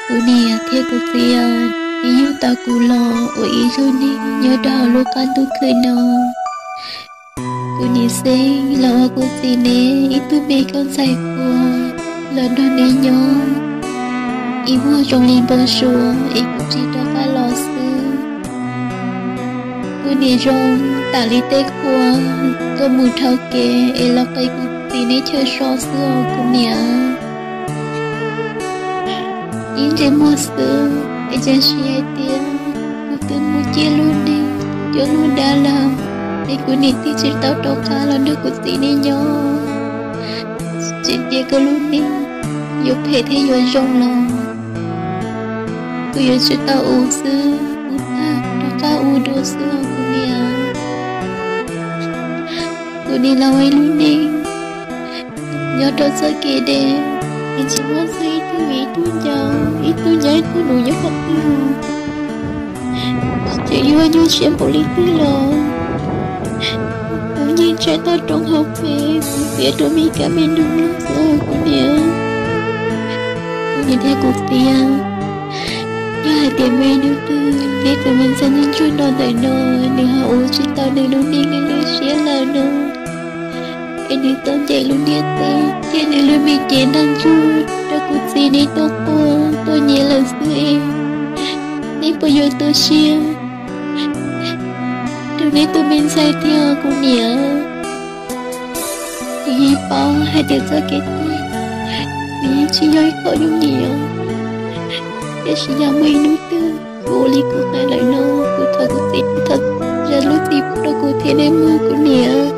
Cô nè theo cô xìa ý yêu ta cô lo ở ý rồi nè nhớ đào lô can tôi cười nó cô nè xinh lo cô xì nè ý tôi bê con dài cô là đó nè nhớ ý mua trong liền bơ sùa ý cũng chỉ đó phải lo sư cô nè rong tả lý tê khua tôi mù thao kê ý lo cây cô xì nè chơi so xưa cô nè in trên mua sữa, em chỉ ai tiền, cô tự mua chia luôn đi, cho luôn đã làm, để cô nít thì chỉ tao đâu cả là được cô tí này nhau, chỉ tiếc cô luôn đi, yêu phải thấy yêu rong lòng, cô yêu chỉ tao u sữa, u ta, đâu cả u đồ sữa cô nè, cô đi lâu ấy luôn đi, nhớ đâu sợ kia đẹp. Chỉ muốn suy tư ý tu giàu ý tu nhảy tu nụ nhớ thật tu chỉ yêu anh yêu xem bộ lý tư lò tự nhiên trái ta trong học về cũng phía đôi mi cả bên đường lúc rồi của nè cô nhìn theo cuộc tiền do hai tiền mê nữ tư để tụi mình sẽ nên chui non tại nơi để họ uống chỉ tao để luôn đi nên để xé là nơi em đi tóm chạy luôn đi tê thế nên luôn bị chén đang chui đã cút gì đi tôi nhớ là xưa em nếu bây giờ tôi xia điều này tôi bên sai theo cô nhớ thì hi bao hai điều ra cái vì chỉ nói có những nhiều cái sự nhà mình nuôi tư vô lý của ta lại nâu của thật của tình thật ra lúc tìm đâu có thể đem mưa của nhớ